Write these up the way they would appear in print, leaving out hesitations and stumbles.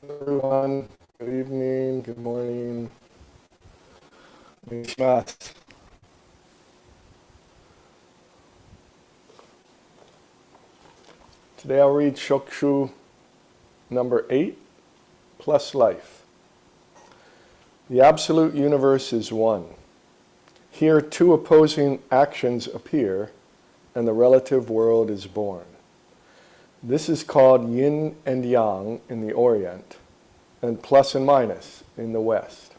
Everyone. Good evening, good morning. Nishmas. Today I'll read Shokushu number 8, Plus Life. The absolute universe is one. Here two opposing actions appear, and the relative world is born. This is called yin and yang in the Orient, and plus and minus in the West.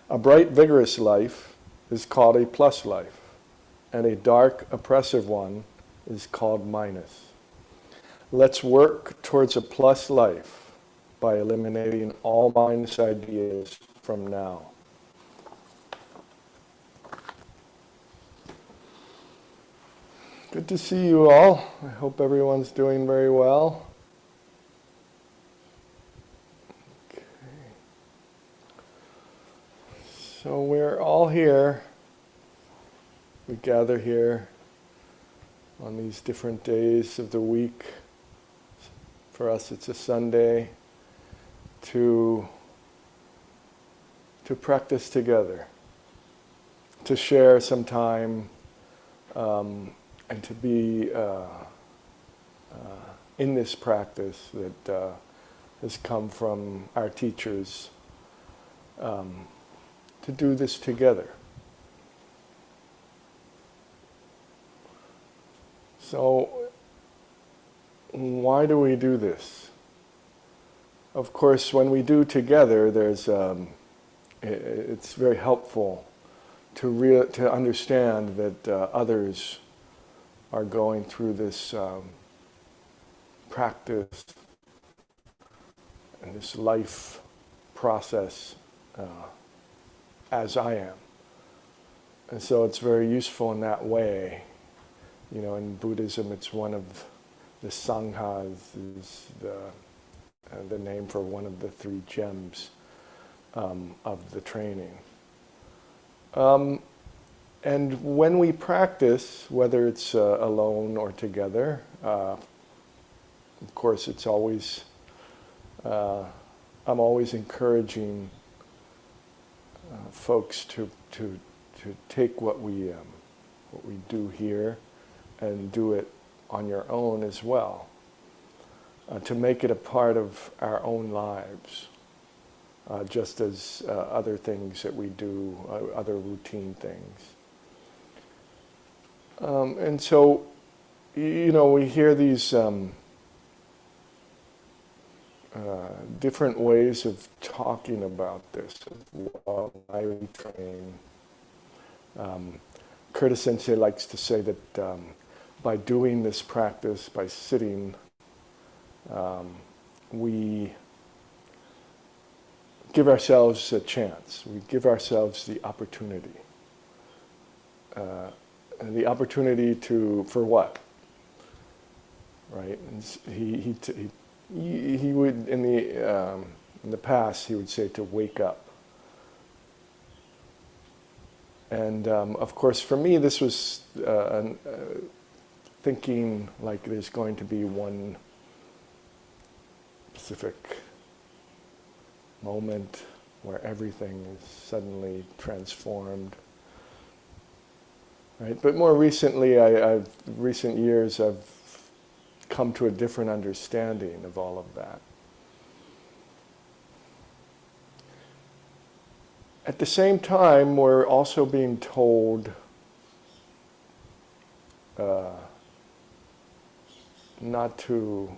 A bright, vigorous life is called a plus life, and a dark, oppressive one is called minus. Let's work towards a plus life by eliminating all minus ideas from now. Good to see you all. I hope everyone's doing very well. Okay. So we're all here. We gather here on these different days of the week. For us, it's a Sunday to practice together, to share some time, and to be in this practice that has come from our teachers, to do this together. So, why do we do this? Of course, when we do together, it's very helpful to understand that others are going through this practice and this life process as I am. And so it's very useful in that way. You know, in Buddhism, it's one of the Sanghas, is the name for one of the three gems of the training. And when we practice, whether it's alone or together, of course, it's always, I'm always encouraging folks to take what we do here and do it on your own as well, to make it a part of our own lives, just as other things that we do, other routine things. And so, you know, we hear these different ways of talking about this, while I train. Curtis Sensei likes to say that by doing this practice, by sitting, we give ourselves a chance. We give ourselves the opportunity. And the opportunity for what? Right? And he would in the past he would say to wake up. And of course, for me, this was thinking like there's going to be one specific moment where everything is suddenly transformed. Right? But more recently, recent years, I've come to a different understanding of all of that. At the same time, we're also being told not to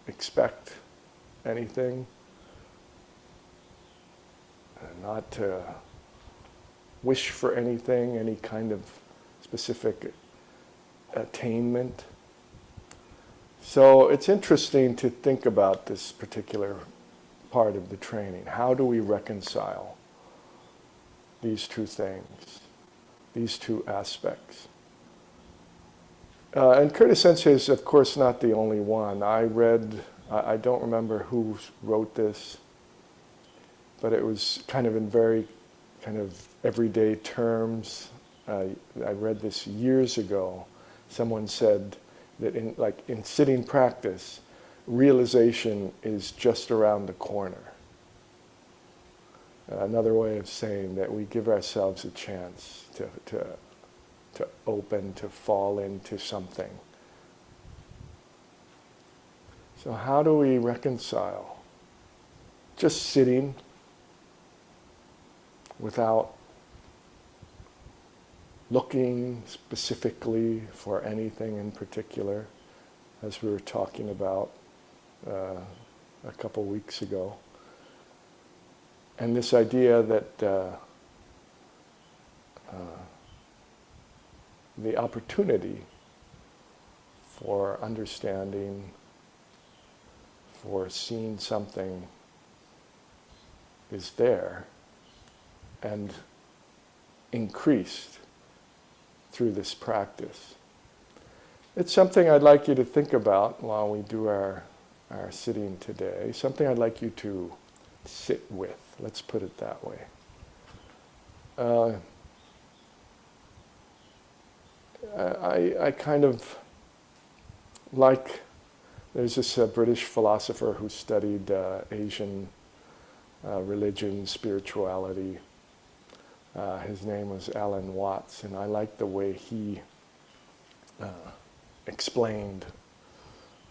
expect anything, not to wish for anything, any kind of specific attainment. So it's interesting to think about this particular part of the training. How do we reconcile these two things, these two aspects? And Curtis Sensei is, of course, not the only one. I don't remember who wrote this, but it was kind of in very kind of everyday terms. I read this years ago. Someone said that in sitting practice, realization is just around the corner. Another way of saying that we give ourselves a chance to open, to fall into something. So how do we reconcile just sitting without looking specifically for anything in particular, as we were talking about a couple weeks ago? And this idea that the opportunity for understanding, for seeing something is there and increased through this practice. It's something I'd like you to think about while we do our sitting today, something I'd like you to sit with, let's put it that way. I kind of like, there's this British philosopher who studied Asian religion, spirituality. His name was Alan Watts, and I like the way he explained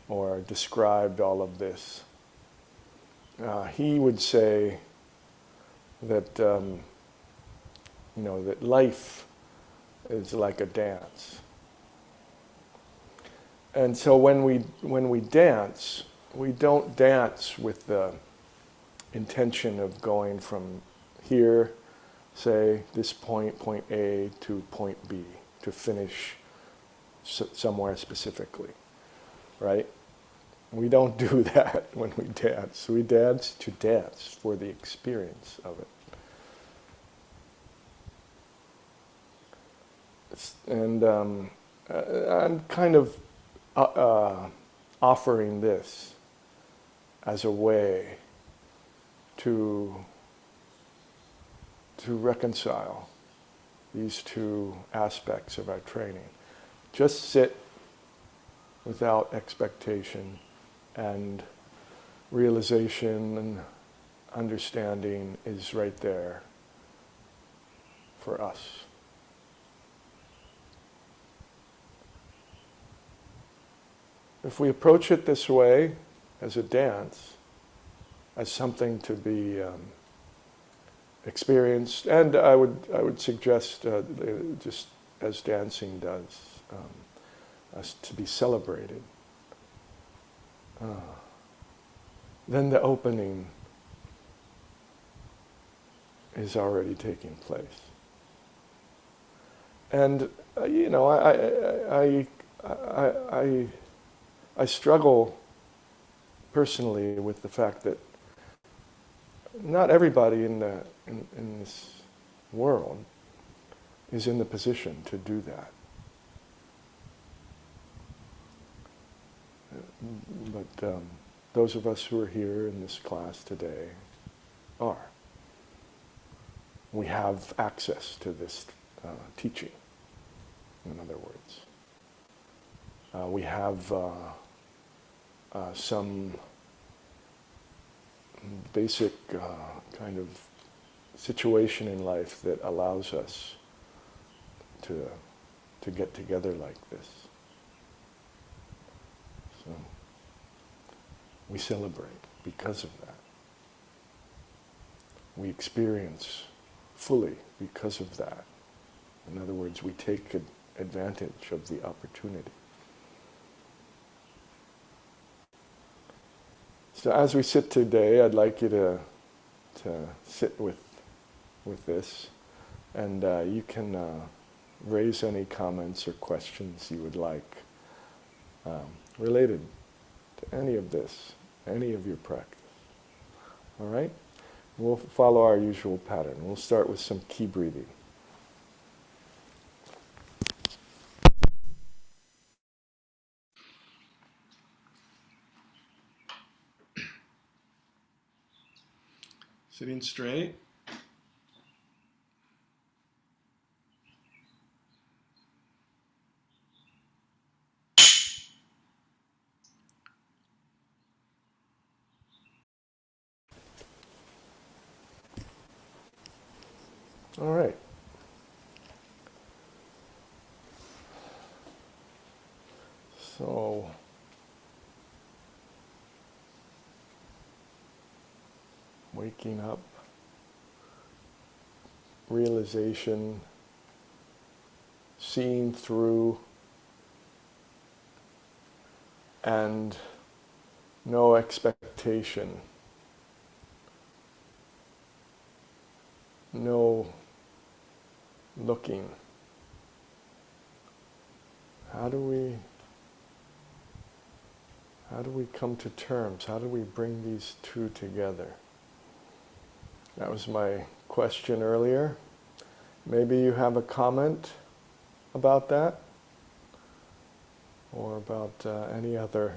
or described all of this. He would say that that life is like a dance, and so when we dance, we don't dance with the intention of going from here, say this point A, to point B, to finish somewhere specifically, right? We don't do that when we dance. We dance to dance for the experience of it. And I'm kind of offering this as a way to reconcile these two aspects of our training. Just sit without expectation, and realization and understanding is right there for us. If we approach it this way, as a dance, as something to be experienced, and I would suggest, just as dancing does, as to be celebrated, then the opening is already taking place. And I struggle personally with the fact that not everybody in this world is in the position to do that. But those of us who are here in this class today are. We have access to this teaching, in other words. We have some basic kind of situation in life that allows us to get together like this. So we celebrate because of that. We experience fully because of that. In other words, we take advantage of the opportunity. So as we sit today, I'd like you to sit with this, and you can raise any comments or questions you would like related to any of this, any of your practice. All right? We'll follow our usual pattern. We'll start with some key breathing. Sitting straight. All right. So, waking up, realization, seeing through, and no expectation, no looking. How do we come to terms? How do we bring these two together? That was my question earlier. Maybe you have a comment about that, or about any other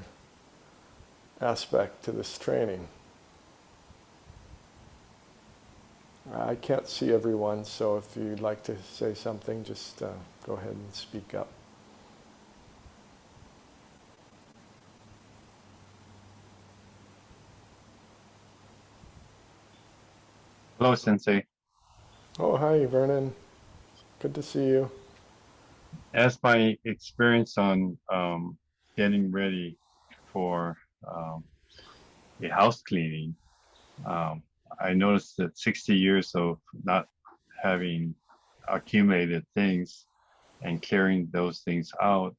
aspect to this training. I can't see everyone, so if you'd like to say something, just go ahead and speak up. Hello, Sensei. Oh, hi, Vernon. Good to see you. As my experience on getting ready for a house cleaning, um, I noticed that 60 years of not having accumulated things and carrying those things out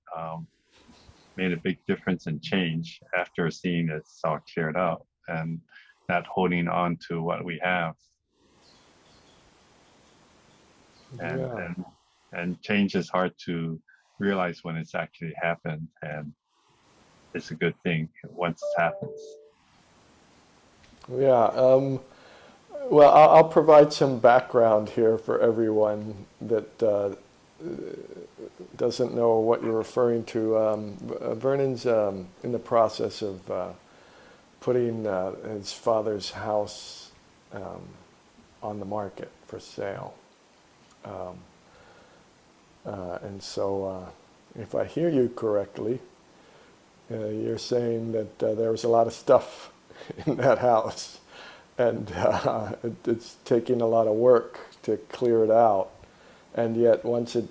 made a big difference and change after seeing it's all cleared out and not holding on to what we have. And Yeah, and and change is hard to realize when it's actually happened, and it's a good thing once it happens. yeah. Well, I'll provide some background here for everyone that doesn't know what you're referring to. Vernon's in the process of putting his father's house um, on the market for sale. Um, and so, if I hear you correctly, you're saying that there was a lot of stuff in that house, and it's taking a lot of work to clear it out. And yet, once it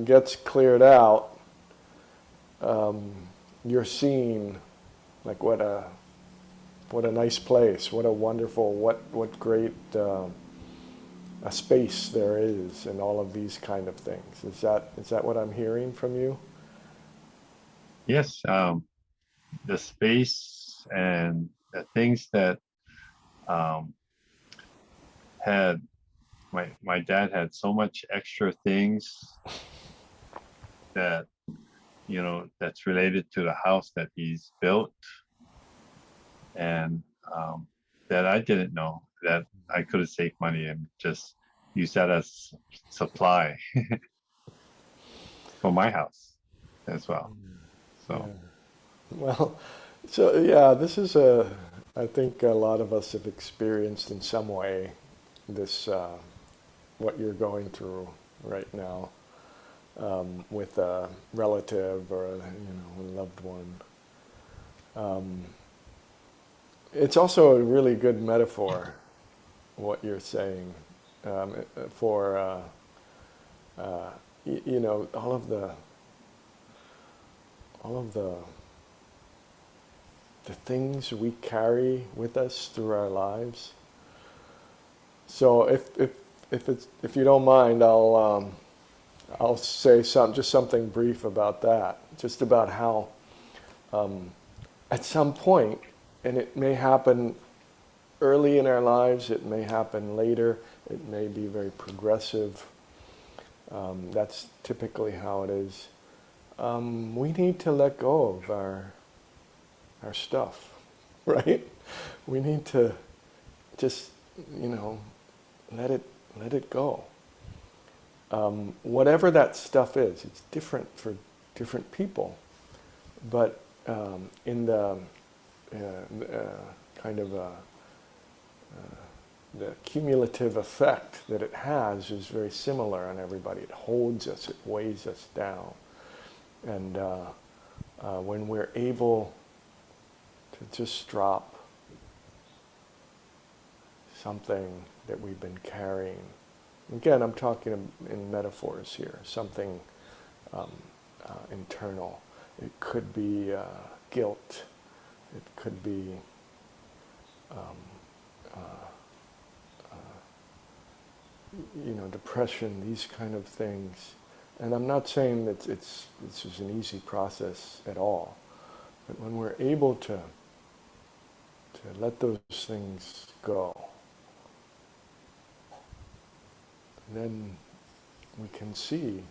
gets cleared out, um, you're seeing like what a nice place, what a wonderful, what great a space there is, and all of these kind of things. Is that what I'm hearing from you? Yes, the space and the things that um, had my dad had so much extra things that that's related to the house that he's built, and that I didn't know that I could have saved money and just use that as supply for my house as well. So Yeah. Well, so yeah, this is I think a lot of us have experienced in some way this, what you're going through right now, with a relative or a loved one. Um, it's also a really good metaphor, what you're saying, for all of the things we carry with us through our lives. So if you don't mind, I'll say just something brief about that, just about how at some point, and it may happen early in our lives, it may happen later, it may be very progressive. That's typically how it is. We need to let go of our stuff, right? We need to just, you know, let it go. Whatever that stuff is, it's different for different people, but in the kind of the cumulative effect that it has is very similar on everybody. It holds us, it weighs us down, and when we're able to just drop, something that we've been carrying. Again, I'm talking in metaphors here, something internal. It could be guilt. It could be depression, these kind of things. And I'm not saying that this is an easy process at all, but when we're able to let those things go, then we can see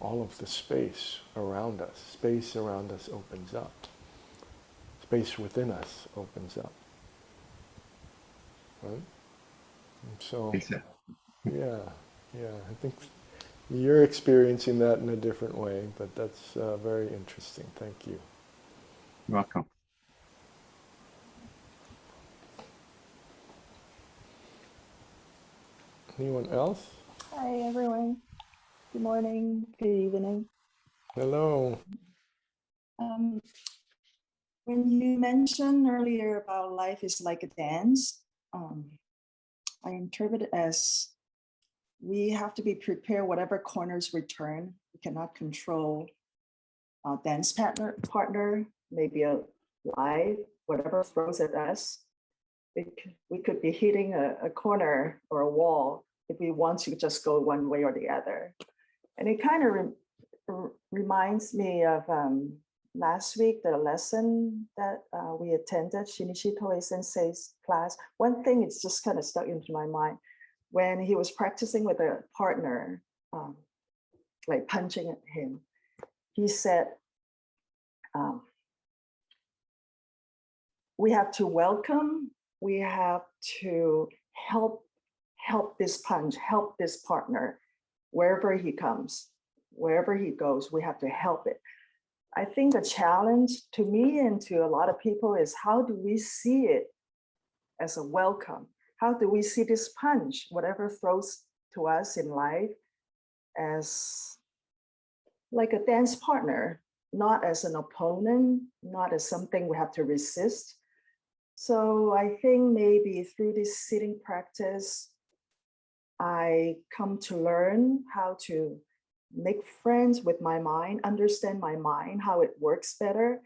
all of the space around us. Space around us opens up. Space within us opens up. Right? And so, yeah, I think you're experiencing that in a different way, but that's very interesting. Thank you. You're welcome. Anyone else? Hi, everyone. Good morning, good evening. Hello. When you mentioned earlier about life is like a dance, I interpret it as we have to be prepared whatever corners we turn. We cannot control our dance partner, maybe a life, whatever throws at us. We could be hitting a corner or a wall if we want to just go one way or the other. And it kind of reminds me of last week, the lesson that we attended, Shinichi Toei Sensei's class. One thing is just kind of stuck into my mind. When he was practicing with a partner, like punching at him, he said, we have to welcome, we have to help this punch, help this partner, wherever he comes, wherever he goes, we have to help it. I think the challenge to me and to a lot of people is how do we see it as a welcome? How do we see this punch, whatever throws to us in life, as like a dance partner, not as an opponent, not as something we have to resist. So I think maybe through this sitting practice, I come to learn how to make friends with my mind, understand my mind, how it works better.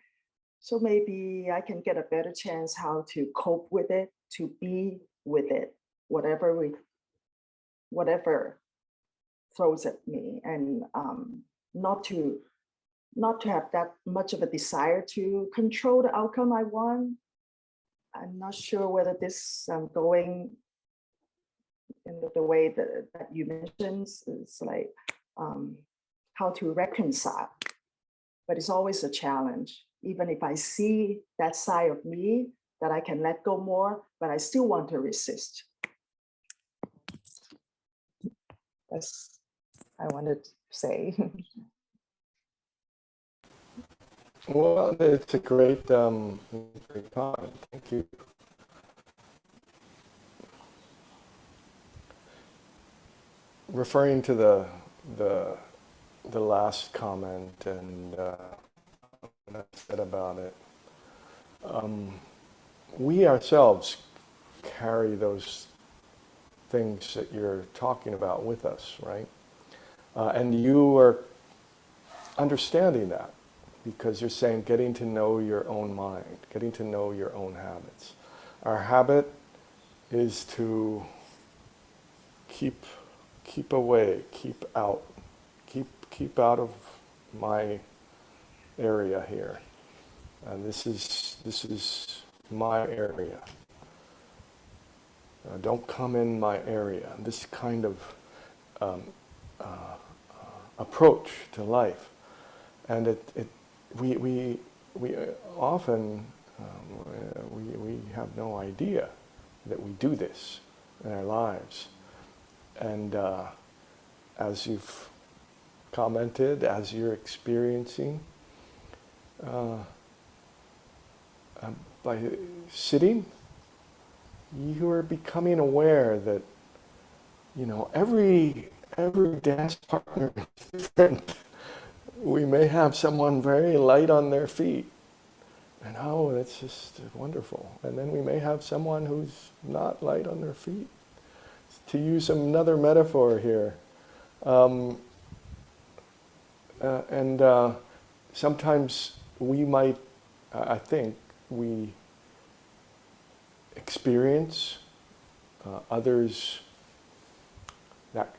So maybe I can get a better chance how to cope with it, to be with it, whatever throws at me, and not to have that much of a desire to control the outcome I want. I'm not sure whether this going in the way that you mentioned is like how to reconcile, but it's always a challenge. Even if I see that side of me that I can let go more, but I still want to resist. That's I wanted to say. Well, it's a great comment. Thank you. Referring to the last comment and what I said about it, we ourselves carry those things that you're talking about with us, right? And you are understanding that because you're saying getting to know your own mind, getting to know your own habits. Our habit is to keep away, keep out of my area here. And this is my area. Don't come in my area. This kind of approach to life, and we often we have no idea that we do this in our lives. And as you've commented, as you're experiencing, by sitting, you are becoming aware that, every dance partner is different. We may have someone very light on their feet, And oh, that's just wonderful. And then we may have someone who's not light on their feet. To use another metaphor here, um, and sometimes we might, I think, we experience others that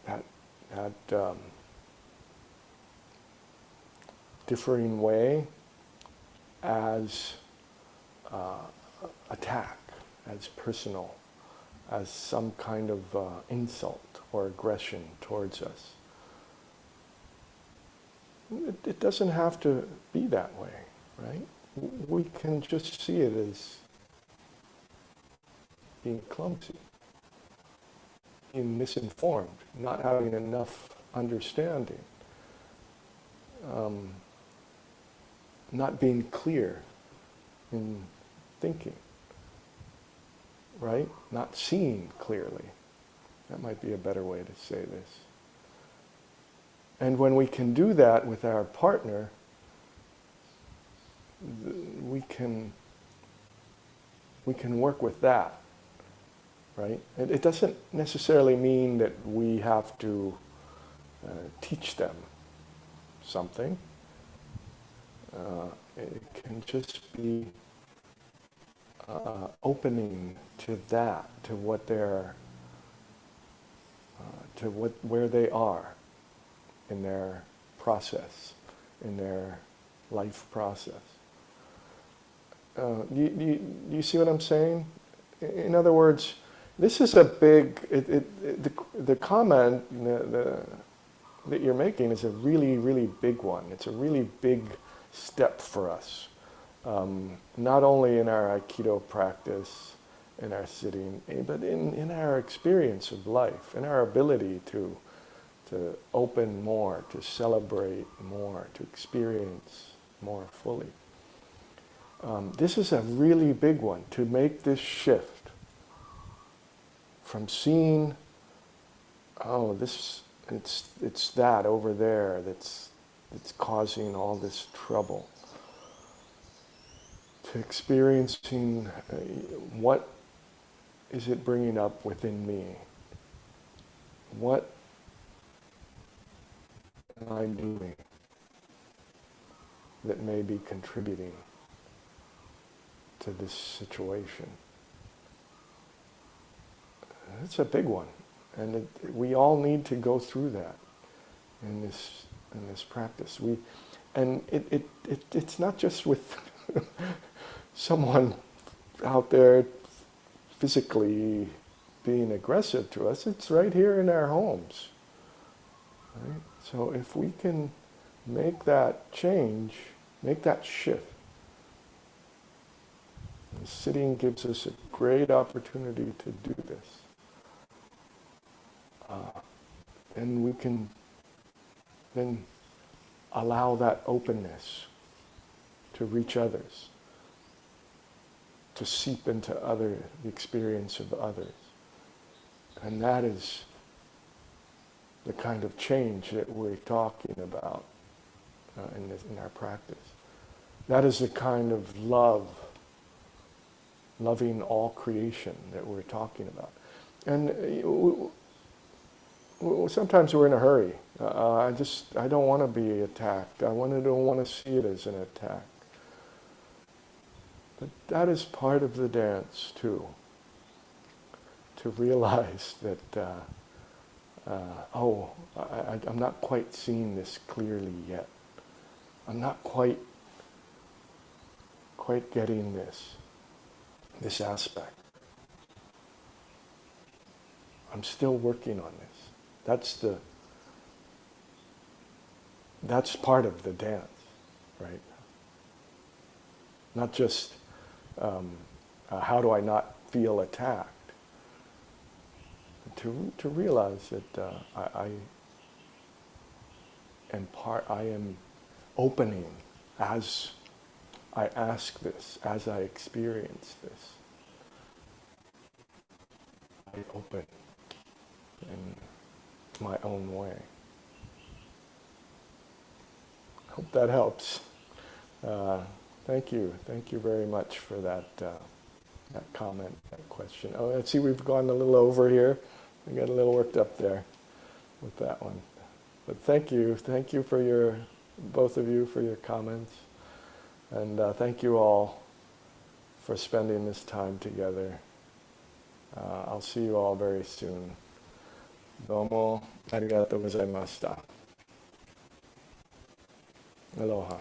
differing way as attack, as personal, as some kind of insult or aggression towards us. It doesn't have to be that way, right? We can just see it as being clumsy, being misinformed, not having enough understanding, not being clear in thinking, right? Not seeing clearly. That might be a better way to say this. And when we can do that with our partner, we can work with that, right? It doesn't necessarily mean that we have to teach them something. It can just be opening to that, to what they're, where they are in their process, in their life process. You see what I'm saying? In other words, this is a big, the comment that you're making is a really, really big one. It's a really big step for us. Not only in our Aikido practice, in our sitting, but in our experience of life, in our ability to open more, to celebrate more, to experience more fully. This is a really big one, to make this shift from seeing, oh, it's that over there that's causing all this trouble, to experiencing what is it bringing up within me? What am I doing that may be contributing to this situation? It's a big one, and we all need to go through that in this practice. It's not just with someone out there physically being aggressive to us. It's right here in our homes. Right? So if we can make that change, make that shift, the sitting gives us a great opportunity to do this. And we can then allow that openness to reach others, to seep into the experience of others. And that is the kind of change that we're talking about in our practice. That is the kind of loving all creation that we're talking about. And sometimes we're in a hurry. I don't want to be attacked. I don't want to see it as an attack. But that is part of the dance too. To realize that, I'm not quite seeing this clearly yet. I'm not quite getting this aspect. I'm still working on this. That's part of the dance, right? Not just how do I not feel attacked, but to realize that I am opening as I ask this, as I experience this. I open in my own way. Hope that helps. Thank you. Thank you very much for that, that comment, that question. Oh, let's see, we've gone a little over here. I got a little worked up there with that one. But thank you. Thank you for your, both of you for your comments. And thank you all for spending this time together. I'll see you all very soon. Domo arigatou gozaimashita. Aloha.